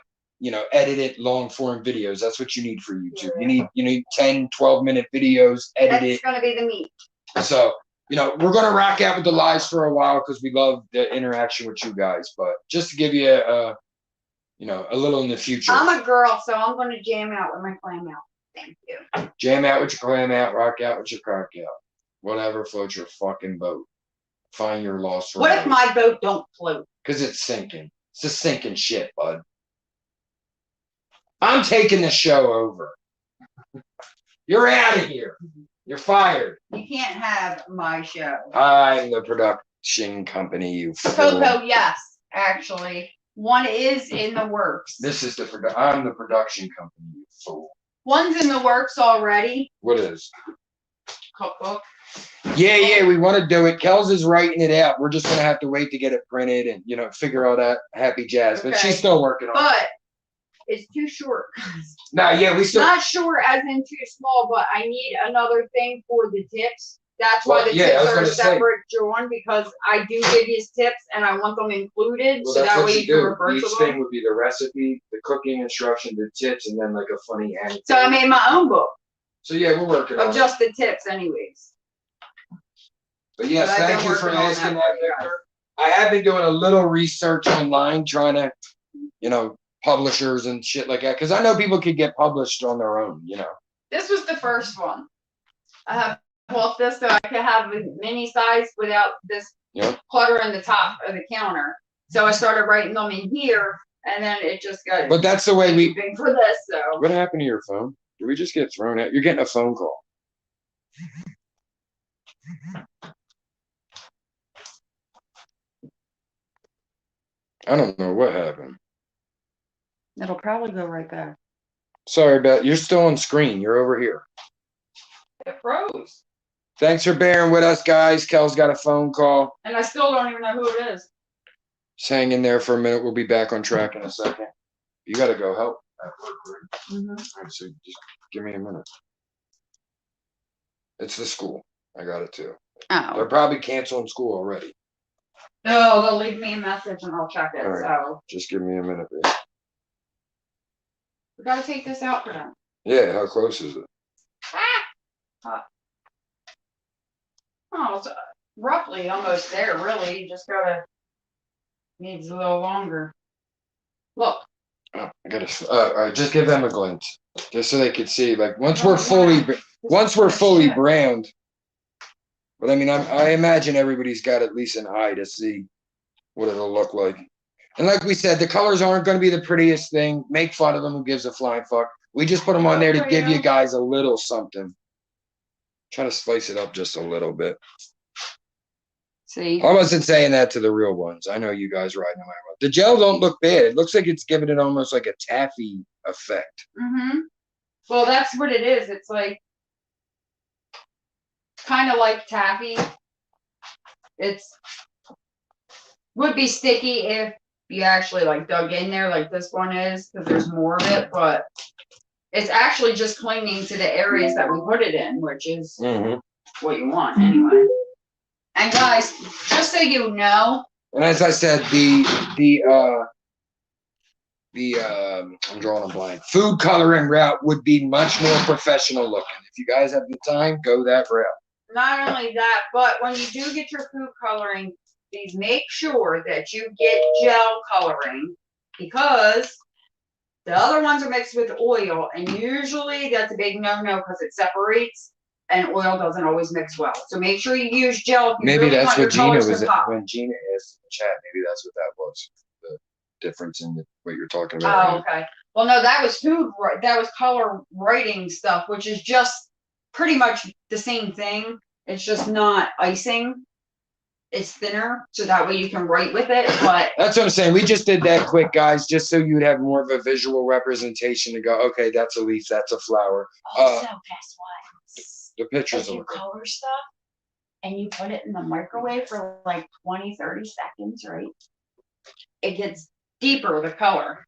edited long form videos. That's what you need for YouTube. You need 10, 12-minute videos edited. That's gonna be the meat. So, we're gonna rock out with the lives for a while because we love the interaction with you guys. But just to give you a little in the future. I'm a girl, so I'm gonna jam out with my clam out. Thank you. Jam out with your clam out, rock out with your cock out. Whatever floats your fucking boat. Find your lost What if my boat don't float? Because it's sinking. It's a sinking ship, bud. I'm taking the show over. You're out of here. You're fired. You can't have my show. I'm the production company, you fool. Coco, yes, actually. One is in the works. I'm the production company, you fool. One's in the works already. What is? Cookbook. Yeah, we want to do it. Kellz is writing it out. We're just going to have to wait to get it printed and, figure all that happy jazz. But she's still working on it. But it's too short. No, yeah, we still. Not short as in too small, but I need another thing for the tips. That's why the tips are separate drawn, because I do give you tips and I want them included. Well, so that's that what way you can refer to Each them. thing would be the recipe, the cooking instruction, the tips, and then like a funny anecdote. So I made my own book So yeah, we're working on of just the tips anyways. But yes, But I've thank been you for working on asking that that, for you guys. Victor. I have been doing a little research online, trying to, publishers and shit like that? Because I know people could get published on their own, you know. This was the first one. I have bought this so I could have a mini size without this clutter in the top of the counter. So I started writing them in here, and then it just got. But that's the way we. Big for this, so. What happened to your phone? Did we just get thrown out? You're getting a phone call. I don't know what happened. It'll probably go right back. Sorry, Beth. You're still on screen. You're over here. It froze. Thanks for bearing with us, guys. Kellz got a phone call. And I still don't even know who it is. Just hang in there for a minute. We'll be back on track in a second. You got to go help at work, right? All right, so just give me a minute. It's the school. I got it too. Oh. They're probably canceling school already. No, they'll leave me a message and I'll check it. All right. So Just give me a minute, babe. we gotta take this out for them. Yeah, how close is it? Oh, it's roughly almost there, really. You just gotta, needs a little longer. Look. Oh, I gotta, all right, just give them a glance. Just so they could see, like, once we're fully browned. But I mean, I imagine everybody's got at least an eye to see what it'll look like. And like we said, the colors aren't going to be the prettiest thing. Make fun of them. Who gives a flying fuck? We just put them on there to give you guys a little something. Try to spice it up just a little bit. See? I wasn't saying that to the real ones. I know you guys right no matter what. The gel don't look bad. It looks like it's giving it almost like a taffy effect. Mm-hmm. Well, that's what it is. It's like kind of like taffy. It's would be sticky if you actually like dug in there like this one is, because there's more of it, but it's actually just clinging to the areas that we put it in, which is what you want anyway. And guys, just so you know, and as I said, I'm drawing a blank. Food coloring route would be much more professional looking. If you guys have the time, go that route. Not only that, but when you do get your food coloring, please make sure that you get gel coloring, because the other ones are mixed with oil, and usually that's a big no-no because it separates, and oil doesn't always mix well. So make sure you use gel. Maybe that's what Gina was when Gina asked in the chat. Maybe that's what that was. The difference in what you're talking about. Oh, okay. Well, no, that was that was color writing stuff, which is just pretty much the same thing. It's just not icing. It's thinner, so that way you can write with it. But that's what I'm saying. We just did that quick, guys, just so you'd have more of a visual representation to go, okay, that's a leaf, that's a flower. Also, guess what? The pictures if you color stuff and you put it in the microwave for like 20, 30 seconds, right? It gets deeper, the color.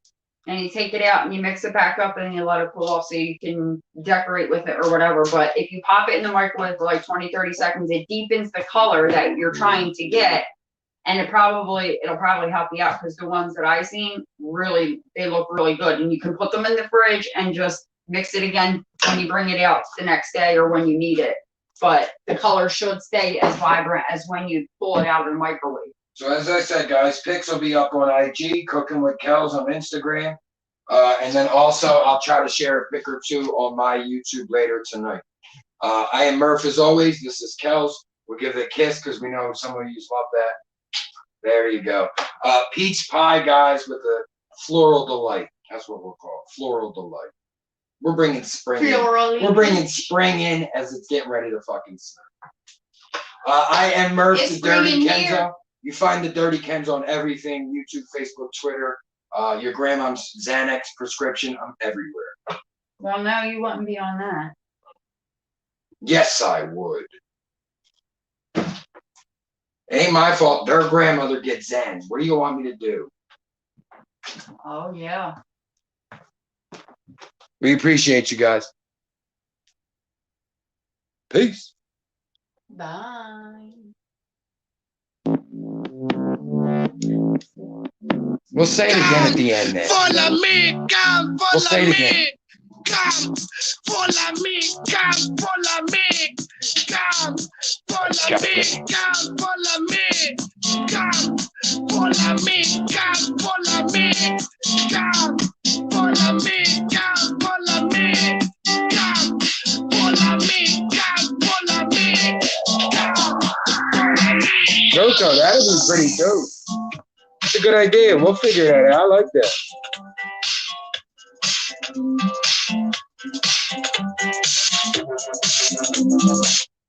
And you take it out and you mix it back up and you let it cool off so you can decorate with it or whatever. But if you pop it in the microwave for like 20, 30 seconds, it deepens the color that you're trying to get. And it'll probably help you out, because the ones that I've seen, really, they look really good. And you can put them in the fridge and just mix it again when you bring it out the next day or when you need it. But the color should stay as vibrant as when you pull it out of the microwave. So as I said, guys, pics will be up on IG, CookinWitKellz on Instagram. And then also I'll try to share a pic or two on my YouTube later tonight. I am Murph as always. This is Kellz. We'll give it a kiss because we know some of you love that. There you go. Peach pie, guys, with a floral delight. That's what we'll call it. Floral delight. We're bringing spring in. We're bringing spring in as it's getting ready to fucking snow. I am Murph, the Dirty Kenzo. You find the Dirty Kenzo on everything: YouTube, Facebook, Twitter. Your grandma's Xanax prescription. I'm everywhere. Well, no, you wouldn't be on that. Yes, I would. It ain't my fault. Their grandmother gets Xans. What do you want me to do? Oh, yeah. We appreciate you guys. Peace. Bye. We'll say it again at the end then. Follow me, come, We'll say follow it again. me. Come, follow me, come, follow me. Come, follow me, come, follow me. Come, follow me, come, follow me. Come. Joko, that'd be pretty dope. That's a good idea. We'll figure that out. I like that.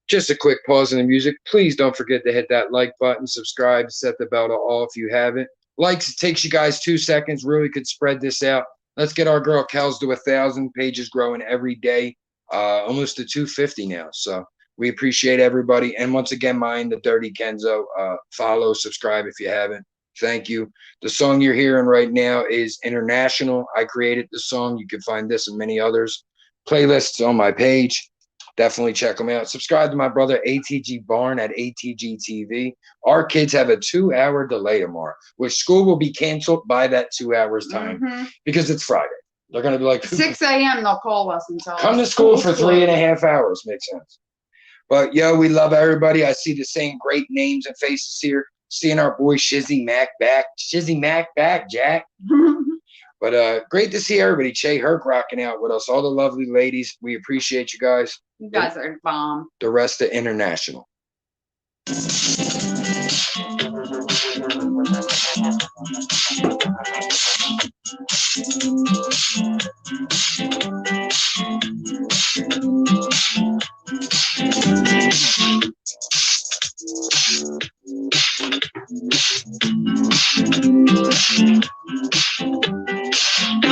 Just a quick pause in the music. Please don't forget to hit that like button, subscribe, set the bell to all if you haven't. Likes, it takes you guys 2 seconds. Really could spread this out. Let's get our girl Kellz to 1,000 pages growing every day. Almost to 250 now. So we appreciate everybody. And once again, mine, the Dirty Kenzo. Follow, subscribe if you haven't. Thank you. The song you're hearing right now is International. I created the song. You can find this and many others. Playlists on my page. Definitely check them out. Subscribe to my brother ATG Barn at ATG TV. Our kids have a 2-hour delay tomorrow, which school will be canceled by that 2 hours time because it's Friday. They're going to be like 6 a.m. They'll call us and tell us. Come to school for 3.5 hours. Makes sense. But yo, we love everybody. I see the same great names and faces here. Seeing our boy Shizzy Mac back. Shizzy Mac back, Jack. But great to see everybody. Che Herc rocking out with us. All the lovely ladies. We appreciate you guys. You guys are bomb. The rest of International.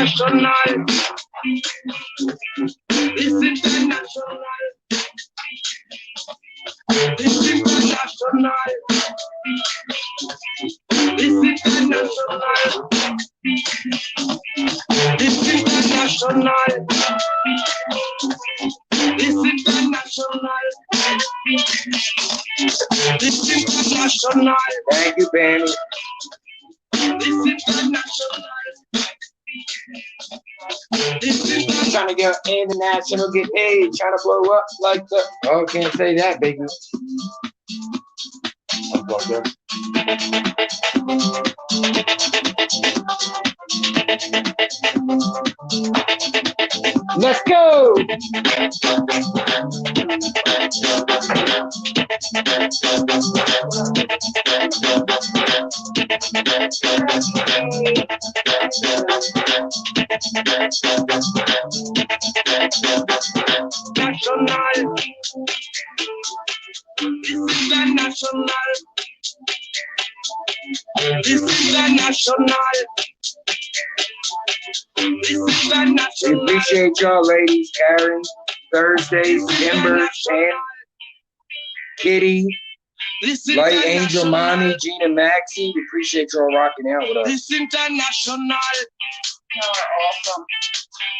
National. This international. This international. This international. This international. This international. This international. Thank you, Benny. This international. Trying to get international, get paid, trying to blow up like the. Oh, can't say that, baby. Unplugged up. Let's go. National. This is the national. This is the national. This is the We national. appreciate y'all, ladies. Karen, Thursdays, Kimber, Shan, Kitty, This is Light the Angel, national. Mommy, Gina, Maxie. We appreciate y'all rocking out with us. This international. Y'all are awesome.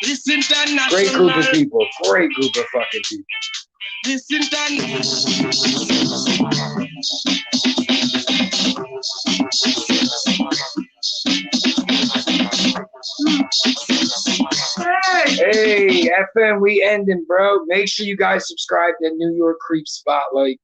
This international. Great group of people. Great group of fucking people. This international. Hey, FM, we ending, bro. Make sure you guys subscribe to New York Creep Spotlight.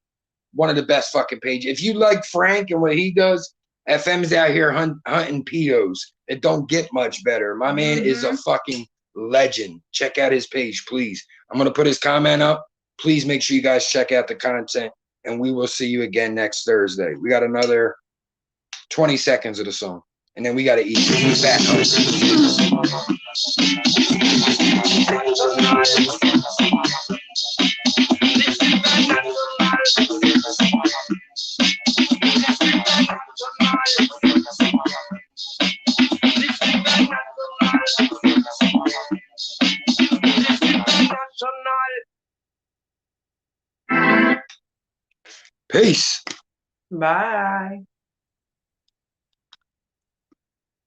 One of the best fucking pages. If you like Frank and what he does, FM's out here hunting POs. It don't get much better. My man is a fucking legend. Check out his page, please. I'm going to put his comment up. Please make sure you guys check out the content, and we will see you again next Thursday. We got another 20 seconds of the song, and then we got to eat. We're back home. Peace. Bye.